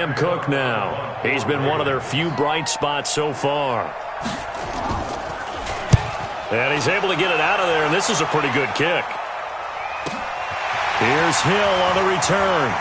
Cook now. He's been one of their few bright spots so far. And he's able to get it out of there, and this is a pretty good kick. Here's Hill on the return.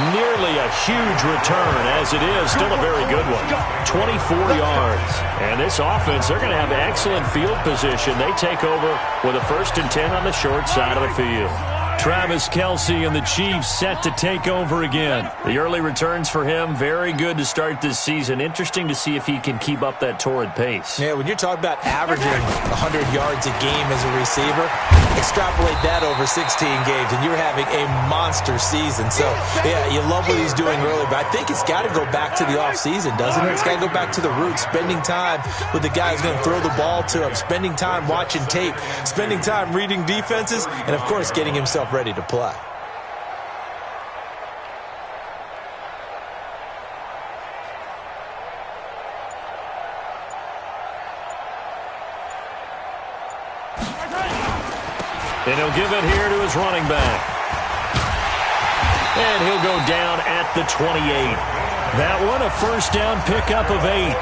Nearly a huge return, as it is still a very good one. 24 yards. And this offense, they're going to have excellent field position. They take over with a 1st and 10 on the short side of the field. Travis Kelce and the Chiefs set to take over again. The early returns for him, very good to start this season. Interesting to see if he can keep up that torrid pace. Yeah, when you're talking about averaging 100 yards a game as a receiver, extrapolate that over 16 games, and you're having a monster season. So, yeah, you love what he's doing early, but I think it's got to go back to the offseason, doesn't it? It's got to go back to the roots, spending time with the guy who's going to throw the ball to him, spending time watching tape, spending time reading defenses, and, of course, getting himself ready to play. And he'll give it here to his running back. And he'll go down at the 28. That one a first down pickup of 8.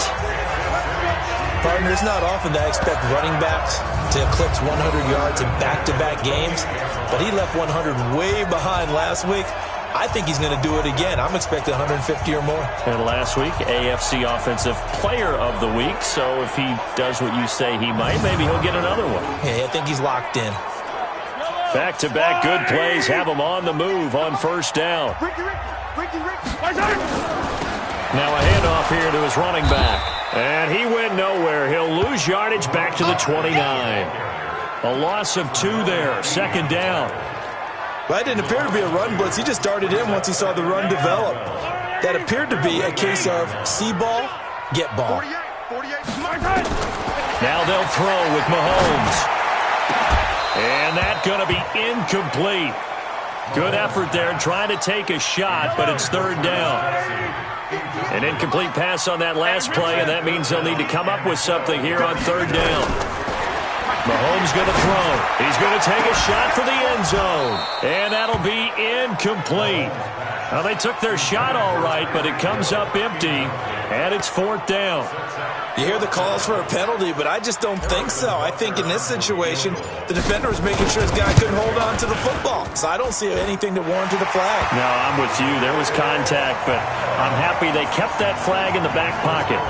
Partner, it's not often that I expect running backs to eclipse 100 yards in back-to-back games, but he left 100 way behind last week. I think he's going to do it again. I'm expecting 150 or more. And last week, AFC Offensive Player of the Week, so if he does what you say he might, maybe he'll get another one. Yeah, I think he's locked in. Back-to-back good plays have him on the move on first down. Now a handoff here to his running back. And he went nowhere. He'll lose yardage back to the 29. A loss of 2 there. 2nd down. Well, that didn't appear to be a run blitz. He just darted in once he saw the run develop. That appeared to be a case of see ball, get ball. Now they'll throw with Mahomes. And that's going to be incomplete. Good effort there trying to take a shot, but it's 3rd down. An incomplete pass on that last play, and that means they'll need to come up with something here on 3rd down. Mahomes going to throw. He's going to take a shot for the end zone. And that'll be incomplete. Now, they took their shot all right, but it comes up empty, and it's 4th down. You hear the calls for a penalty, but I just don't think so. I think in this situation, the defender was making sure his guy couldn't hold on to the football. So I don't see anything that warranted a flag. No, I'm with you. There was contact, but I'm happy they kept that flag in the back pocket.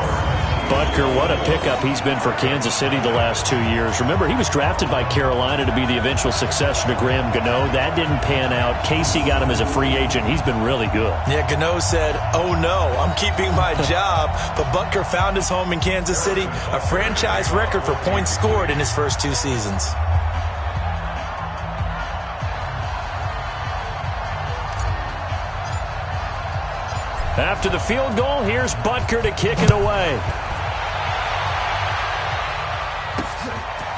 Butker, what a pickup he's been for Kansas City the last 2 years. Remember, he was drafted by Carolina to be the eventual successor to Graham Gano. That didn't pan out. Casey got him as a free agent. He's been really good. Yeah, Gano said, oh no, I'm keeping my job. But Butker found his home in Kansas City, a franchise record for points scored in his first 2 seasons. After the field goal, here's Butker to kick it away.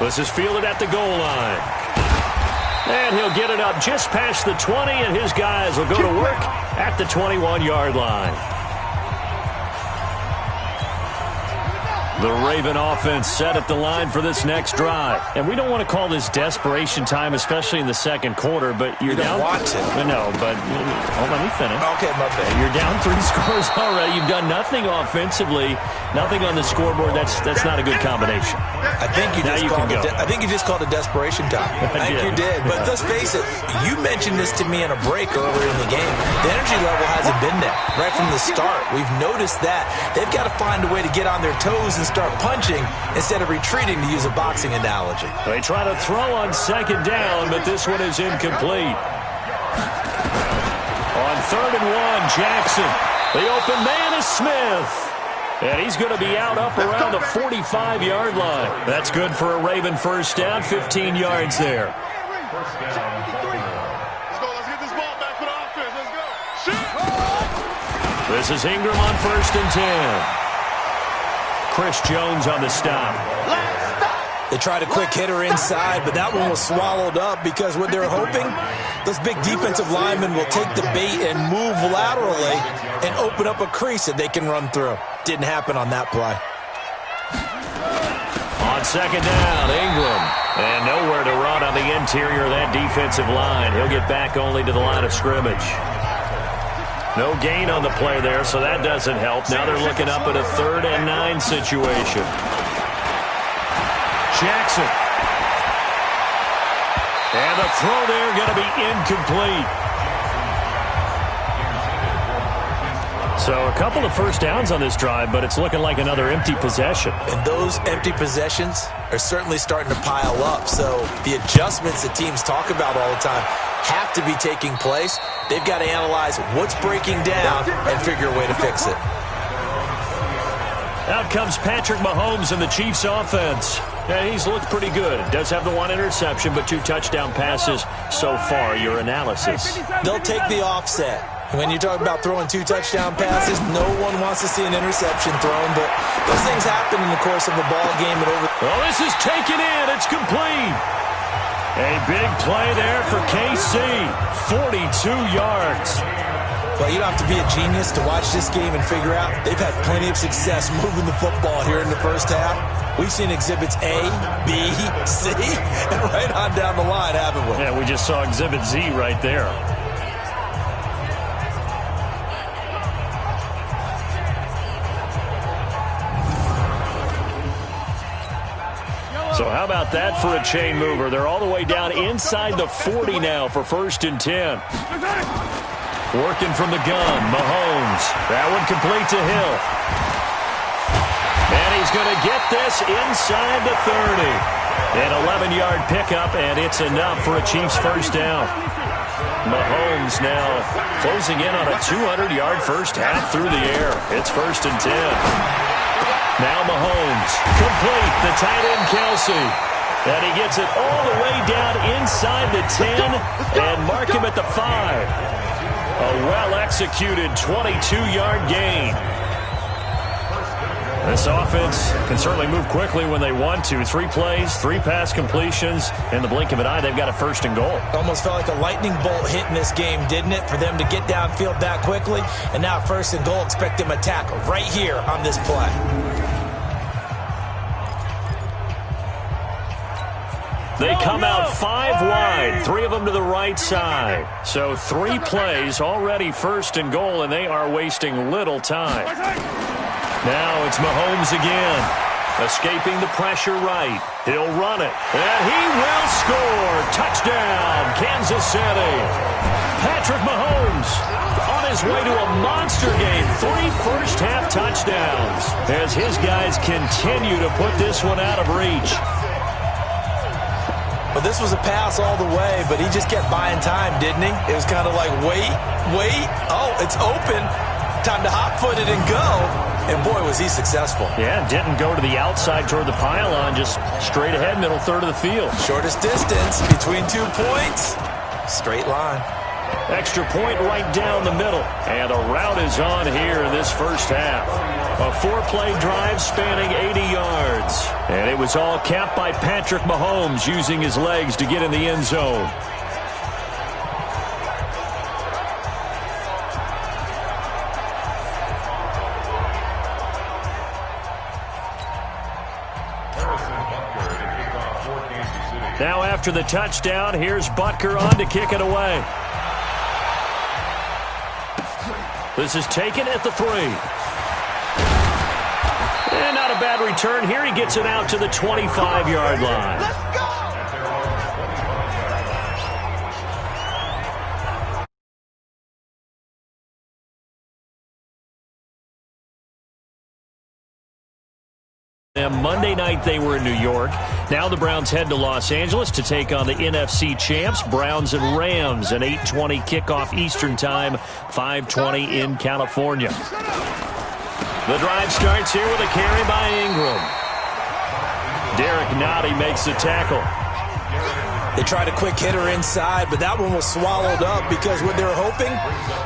This is fielded at the goal line. And he'll get it up just past the 20, and his guys will go to work at the 21-yard line. The Raven offense set at the line for this next drive. And we don't want to call this desperation time, especially in the second quarter, but you're down. You don't want to. No, but let me finish. Okay, my bad. You're down 3 scores already. You've done nothing offensively, nothing on the scoreboard. That's not a good combination. I think you just called it desperation time. I think you did. But let's face it, you mentioned this to me in a break earlier in the game. The energy level hasn't been there right from the start. We've noticed that. They've got to find a way to get on their toes and start punching instead of retreating, to use a boxing analogy. They try to throw on 2nd down, but this one is incomplete. On 3rd and 1, Jackson. The open man is Smith. And he's going to be out up around the 45-yard line. That's good for a Raven first down, 15 yards there. Let's get this ball back for the offense. Let's go. This is Ingram on 1st and 10. Chris Jones on the stop. They tried a quick hitter inside, but that one was swallowed up because what they're hoping, those big defensive linemen will take the bait and move laterally and open up a crease that they can run through. Didn't happen on that play. On 2nd down, Ingram. And nowhere to run on the interior of that defensive line. He'll get back only to the line of scrimmage. No gain on the play there, so that doesn't help. Now they're looking up at a 3rd and 9 situation. Jackson. And the throw there going to be incomplete. So a couple of first downs on this drive, but it's looking like another empty possession. And those empty possessions are certainly starting to pile up. So the adjustments that teams talk about all the time have to be taking place. They've got to analyze what's breaking down and figure a way to fix it. Out comes Patrick Mahomes in the Chiefs offense. Yeah, he's looked pretty good. Does have the 1 interception, but 2 touchdown passes so far. Your analysis? They'll take the offset. When you talk about throwing 2 touchdown passes, no one wants to see an interception thrown, but those things happen in the course of a ball game. Well, this is taken in. It's complete. A big play there for KC. 42 yards. Well, you don't have to be a genius to watch this game and figure out they've had plenty of success moving the football here in the first half. We've seen exhibits A, B, C, and right on down the line, haven't we? Yeah, we just saw exhibit Z right there. So how about that for a chain mover? They're all the way down inside the 40 now for 1st and 10. Working from the gun, Mahomes. That one complete to Hill. And he's going to get this inside the 30. An 11-yard pickup, and it's enough for a Chiefs first down. Mahomes now closing in on a 200-yard first half through the air. It's 1st and 10. Now Mahomes, complete, the tight end Kelsey. And he gets it all the way down inside the 10 and mark him at the 5. A well-executed 22-yard gain. This offense can certainly move quickly when they want to. 3 plays, 3 pass completions. In the blink of an eye, they've got a 1st and goal. Almost felt like a lightning bolt hit in this game, didn't it? For them to get downfield that quickly. And now 1st and goal, expect them to tackle right here on this play. They come out 5 wide, 3 of them to the right side. So 3 plays, already 1st and goal, and they are wasting little time. Now it's Mahomes again, escaping the pressure right. He'll run it, and he will score. Touchdown, Kansas City. Patrick Mahomes on his way to a monster game. 3 first-half touchdowns as his guys continue to put this one out of reach. Well, this was a pass all the way, but he just kept buying time, didn't he? It was kind of like, wait. Oh, it's open. Time to hot-foot it and go. And, boy, was he successful. Yeah, didn't go to the outside toward the pylon, just straight ahead, middle third of the field. Shortest distance between 2 points. Straight line. Extra point right down the middle. And a route is on here in this first half. A 4-play drive spanning 80 yards. And it was all capped by Patrick Mahomes using his legs to get in the end zone. Now after the touchdown, here's Butker on to kick it away. This is taken at the 3. And not a bad return here. He gets it out to the 25-yard line. Let's go! Monday night they were in New York. Now the Browns head to Los Angeles to take on the NFC champs, Browns and Rams, an 8:20 kickoff Eastern time, 5:20 in California. The drive starts here with a carry by Ingram. Derek Nottie makes the tackle. They tried a quick hitter inside, but that one was swallowed up because what they were hoping,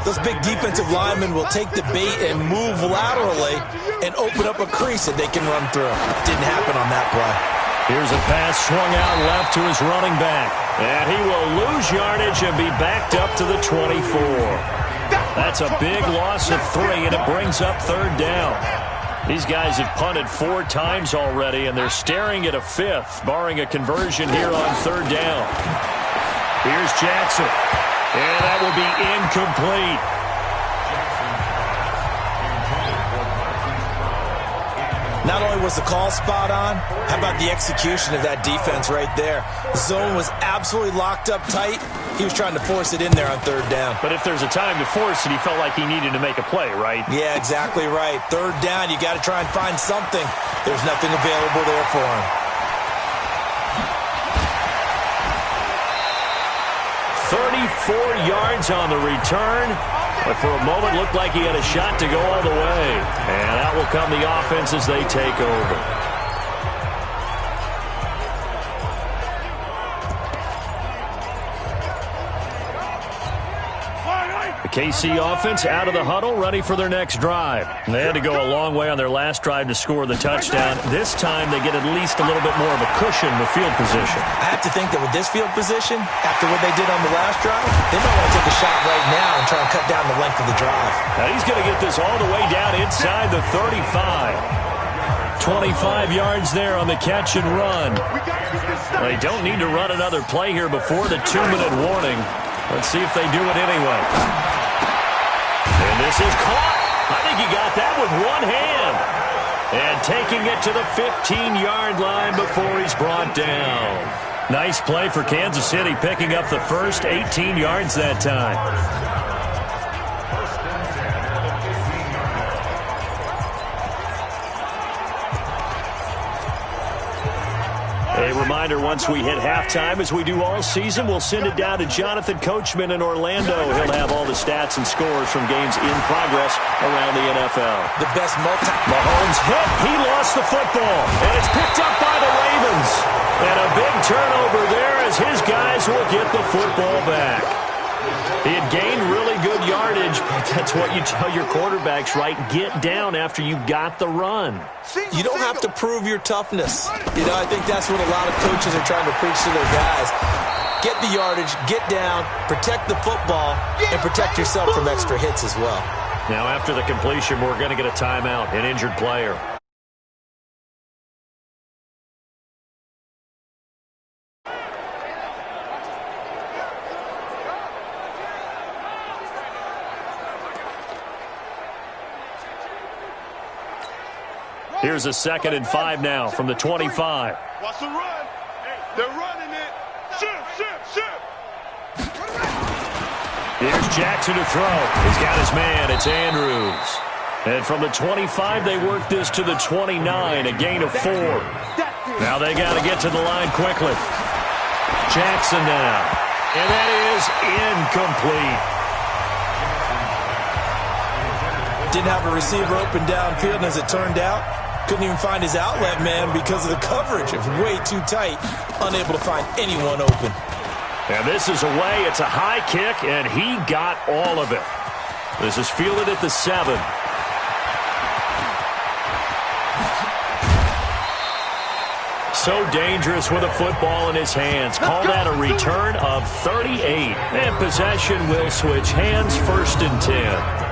those big defensive linemen will take the bait and move laterally and open up a crease that they can run through. Didn't happen on that play. Here's a pass swung out left to his running back. And he will lose yardage and be backed up to the 24. That's a big loss of 3, and it brings up 3rd down. These guys have punted 4 times already, and they're staring at a 5th, barring a conversion here on 3rd down. Here's Jackson, and that will be incomplete. Not only was the call spot on, how about the execution of that defense right there? The zone was absolutely locked up tight. He was trying to force it in there on third down. But if there's a time to force it, he felt like he needed to make a play, right? Yeah, exactly right. Third down, you got to try and find something. There's nothing available there for him. 34 yards on the return, but for a moment looked like he had a shot to go all the way. And out will come the offense as they take over. The KC offense out of the huddle, ready for their next drive. They had to go a long way on their last drive to score the touchdown. This time they get at least a little bit more of a cushion with field position. I have to think that with this field position, after what they did on the last drive, they might want to take a shot right now and try and cut down the length of the drive. Now he's going to get this all the way down inside the 35. 25 yards there on the catch and run. They don't need to run another play here before the 2-minute warning. Let's see if they do it anyway. And this is caught. I think he got that with one hand. And taking it to the 15-yard line before he's brought down. Nice play for Kansas City, picking up the first 18 yards that time. A reminder, once we hit halftime, as we do all season, we'll send it down to Jonathan Coachman in Orlando. He'll have all the stats and scores from games in progress around the NFL. The best Mahomes hit. He lost the football, and it's picked up by the Ravens. And a big turnover there as his guys will get the football back. He had gained really good yardage, but that's what you tell your quarterbacks, right? Get down after you got the run. You don't have to prove your toughness. You know, I think that's what a lot of coaches are trying to preach to their guys. Get the yardage, get down, protect the football, and protect yourself from extra hits as well. Now, after the completion, we're going to get a timeout, an injured player. Here's a 2nd and 5 now from the 25. Watch the run. They're running it. Shoot. Here's Jackson to throw. He's got his man. It's Andrews. And from the 25, they work this to the 29, a gain of 4. Now they got to get to the line quickly. Jackson now. And that is incomplete. Didn't have a receiver open downfield, and as it turned out, couldn't even find his outlet man because of the coverage. It was way too tight, unable to find anyone open. And this is away. It's a high kick, and he got all of it. This is fielded at the 7. So dangerous with a football in his hands. Call that a return of 38. And possession will switch hands, 1st and 10.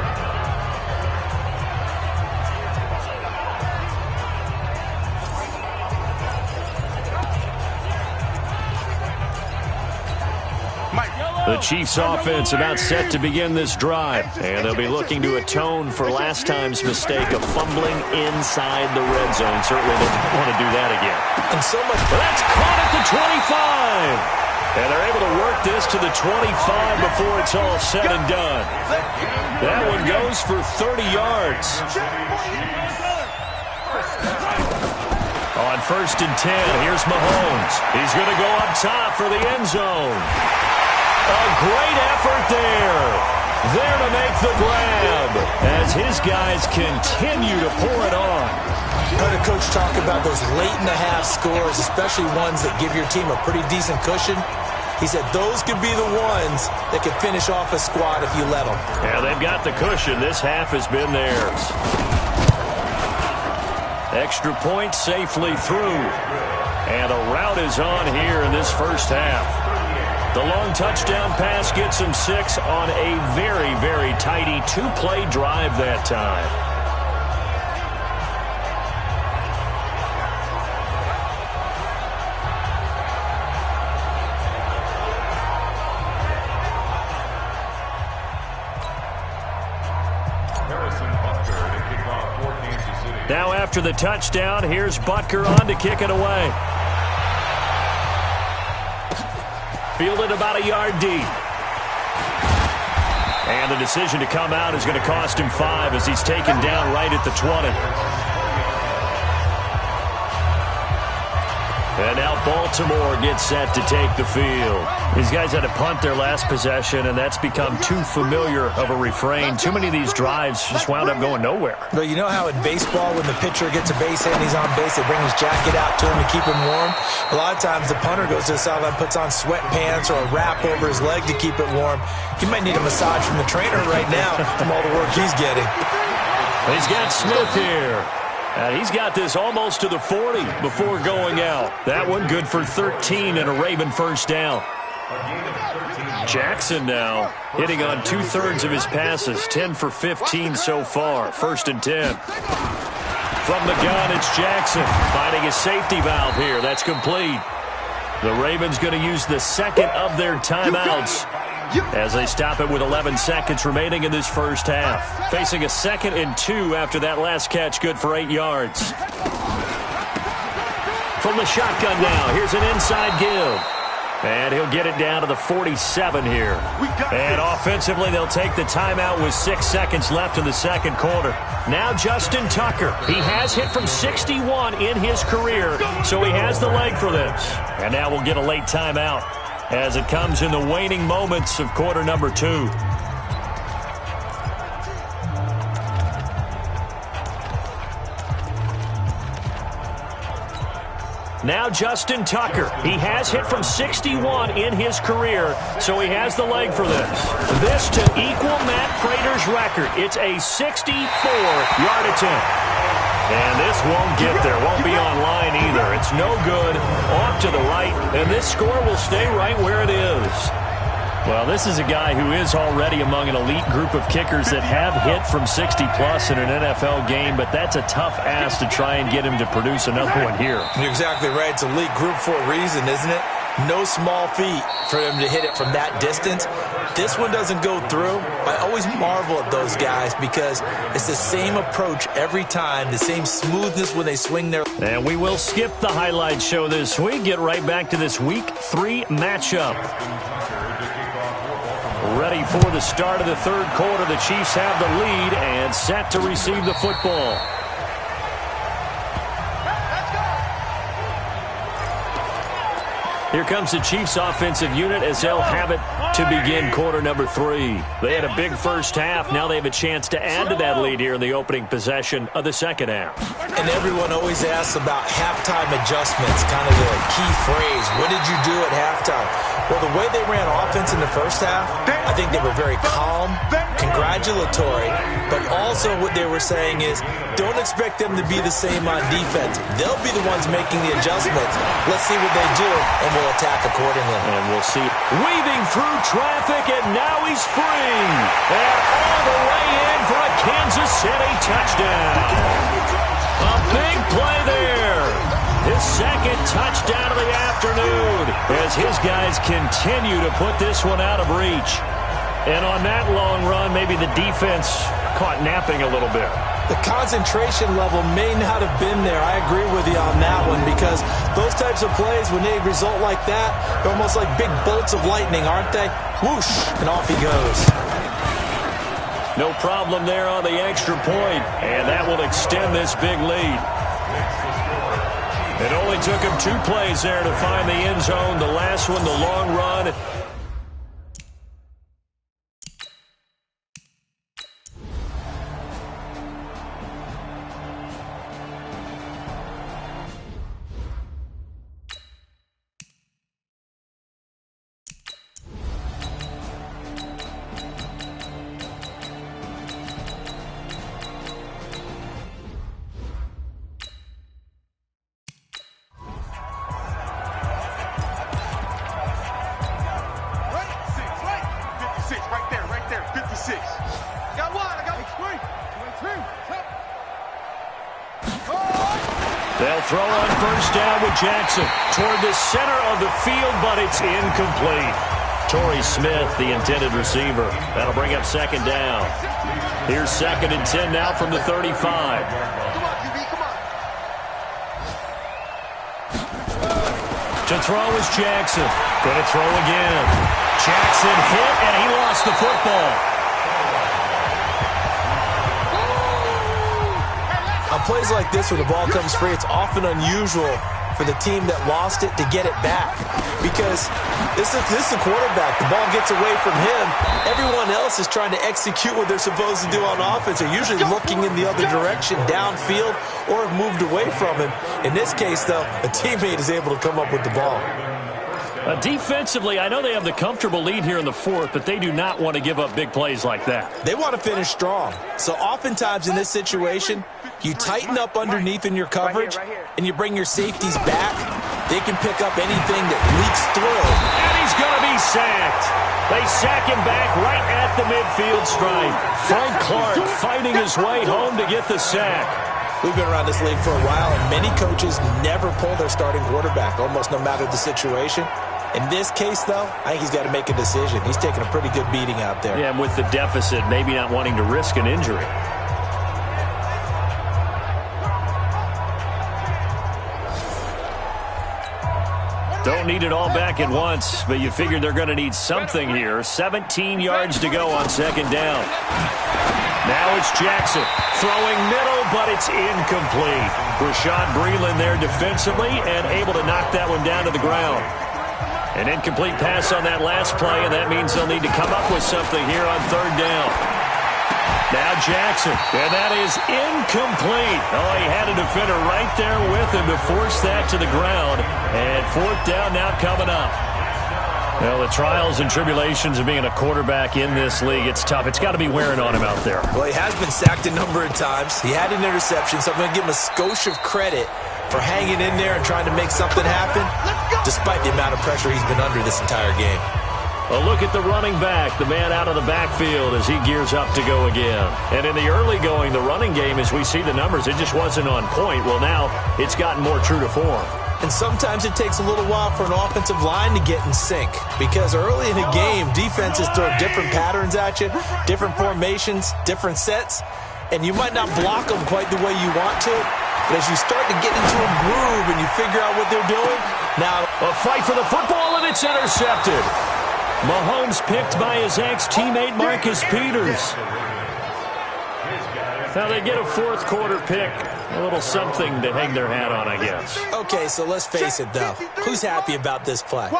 The Chiefs offense about set to begin this drive, and they'll be looking to atone for last time's mistake of fumbling inside the red zone. Certainly they don't want to do that again. And so much. But that's caught at the 25. And they're able to work this to the 25 before it's all said and done. That one goes for 30 yards. On 1st and 10, here's Mahomes. He's going to go up top for the end zone. A great effort there. There to make the grab as his guys continue to pour it on. Heard a coach talk about those late-in-the-half scores, especially ones that give your team a pretty decent cushion. He said those could be the ones that could finish off a squad if you let them. Yeah, they've got the cushion. This half has been theirs. Extra point safely through. And a rout is on here in this first half. The long touchdown pass gets him 6 on a very, very tidy 2-play drive that time. Harrison Butker to kick off for Kansas City. Now after the touchdown, here's Butker on to kick it away. Fielded about a yard deep. And the decision to come out is going to cost him 5 as he's taken down right at the 20. And now Baltimore gets set to take the field. These guys had to punt their last possession, and that's become too familiar of a refrain. Too many of these drives just wound up going nowhere. Well, you know how in baseball when the pitcher gets a base hit and he's on base, they bring his jacket out to him to keep him warm? A lot of times the punter goes to the sideline, puts on sweatpants or a wrap over his leg to keep it warm. He might need a massage from the trainer right now from all the work he's getting. He's got Smith here. And he's got this almost to the 40 before going out. That one good for 13 and a Raven first down. Jackson now hitting on 2/3 of his passes, 10 for 15 so far, 1st and 10. From the gun, it's Jackson finding a safety valve here. That's complete. The Ravens going to use the second of their timeouts as they stop it with 11 seconds remaining in this first half. Facing a 2nd and 2 after that last catch, good for 8 yards. From the shotgun now, here's an inside give. And he'll get it down to the 47 here. And offensively, they'll take the timeout with 6 seconds left in the second quarter. Now Justin Tucker. He has hit from 61 in his career, so he has the leg for this. And now we'll get a late timeout as it comes in the waning moments of quarter number 2. Now Justin Tucker. He has hit from 61 in his career, so he has the leg for this. This to equal Matt Prater's record. It's a 64-yard attempt. And this won't get there. Won't be online either. It's no good. Off to the right, and this score will stay right where it is. Well, this is a guy who is already among an elite group of kickers that have hit from 60-plus in an NFL game, but that's a tough ask to try and get him to produce another one here. You're exactly right. It's elite group for a reason, isn't it? No small feat for him to hit it from that distance. This one doesn't go through. I always marvel at those guys because it's the same approach every time, the same smoothness when they swing their... And we will skip the highlight show this week. Get right back to this Week 3 matchup. Ready for the start of the third quarter. The Chiefs have the lead and set to receive the football. Here comes the Chiefs offensive unit as they'll have it to begin quarter number 3. They had a big first half. Now they have a chance to add to that lead here in the opening possession of the second half. And everyone always asks about halftime adjustments, kind of the key phrase. What did you do at halftime? Well, the way they ran offense in the first half, I think they were very calm, congratulatory, but also what they were saying is don't expect them to be the same on defense. They'll be the ones making the adjustments. Let's see what they do, and we'll attack accordingly. And we'll see. Weaving through traffic, and now he's free. And all the way in for a Kansas City touchdown. A big play there. His second touchdown of the afternoon as his guys continue to put this one out of reach. And on that long run, maybe the defense caught napping a little bit. The concentration level may not have been there. I agree with you on that one because those types of plays, when they result like that, they're almost like big bolts of lightning, aren't they? Whoosh, and off he goes. No problem there on the extra point, and that will extend this big lead. It only took him 2 plays there to find the end zone. The last one, the long run. They'll throw on first down with Jackson toward the center of the field, but it's incomplete. Torrey Smith, the intended receiver. That'll bring up second down. Here's 2nd and 10 now from the 35. To throw is Jackson. Going to throw again. Jackson hit, and he lost the football. On plays like this where the ball comes free, it's often unusual for the team that lost it to get it back. Because this is the quarterback. The ball gets away from him. Everyone else is trying to execute what they're supposed to do on offense. They're usually looking in the other direction, downfield, or have moved away from him. In this case, though, a teammate is able to come up with the ball. Defensively, I know they have the comfortable lead here in the fourth, but they do not want to give up big plays like that. They want to finish strong. So oftentimes in this situation, you tighten up underneath in your coverage, and you bring your safeties back. They can pick up anything that leaks through. And he's going to be sacked. They sack him back right at the midfield stripe. Frank Clark fighting his way home to get the sack. We've been around this league for a while, and many coaches never pull their starting quarterback, almost no matter the situation. In this case, though, I think he's got to make a decision. He's taking a pretty good beating out there. Yeah, and with the deficit, maybe not wanting to risk an injury. Don't need it all back at once, but you figure they're going to need something here. 17 yards to go on second down. Now it's Jackson throwing middle, but it's incomplete. Rashad Breeland there defensively and able to knock that one down to the ground. An incomplete pass on that last play, and that means they'll need to come up with something here on third down. Now Jackson, and that is incomplete. Oh, he had a defender right there with him to force that to the ground. And fourth down now coming up. Well, the trials and tribulations of being a quarterback in this league, it's tough. It's got to be wearing on him out there. Well, he has been sacked a number of times. He had an interception, so I'm going to give him a skosh of credit for hanging in there and trying to make something happen, despite the amount of pressure he's been under this entire game. A look at the running back, the man out of the backfield as he gears up to go again. And in the early going, the running game, as we see the numbers, it just wasn't on point. Well, now it's gotten more true to form. And sometimes it takes a little while for an offensive line to get in sync, because early in a game, defenses throw different patterns at you, different formations, different sets, and you might not block them quite the way you want to. But as you start to get into a groove and you figure out what they're doing, now a fight for the football, and it's intercepted. Mahomes picked by his ex-teammate Marcus Peters. Now they get a fourth quarter pick. A little something to hang their hat on, I guess. Okay, so let's face it, though. Who's happy about this play?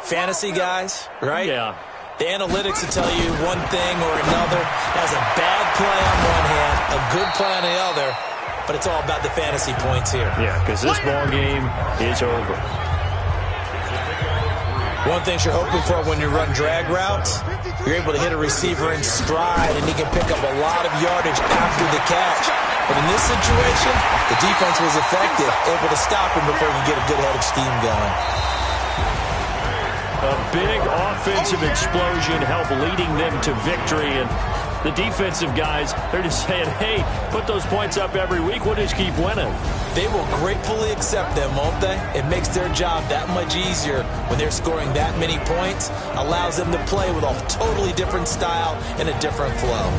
Fantasy guys, right? Yeah. The analytics will tell you one thing or another. Has a bad play on one hand, a good play on the other. But it's all about the fantasy points here. Yeah, because this ball game is over. One thing you're hoping for when you run drag routes, you're able to hit a receiver in stride, and he can pick up a lot of yardage after the catch. But in this situation, the defense was effective, able to stop him before he could get a good head of steam going. A big offensive explosion helped leading them to victory, and the defensive guys, they're just saying, hey, put those points up every week, we'll just keep winning. They will gratefully accept them, won't they? It makes their job that much easier when they're scoring that many points, allows them to play with a totally different style and a different flow.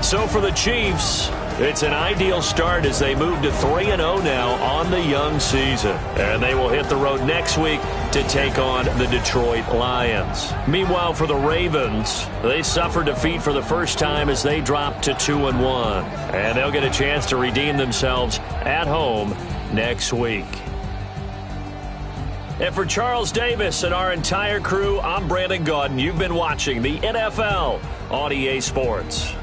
So for the Chiefs, it's an ideal start as they move to 3-0 now on the young season. And they will hit the road next week to take on the Detroit Lions. Meanwhile, for the Ravens, they suffered defeat for the first time as they dropped to 2-1. And they'll get a chance to redeem themselves at home next week. And for Charles Davis and our entire crew, I'm Brandon Gaudin. You've been watching the NFL on EA Sports.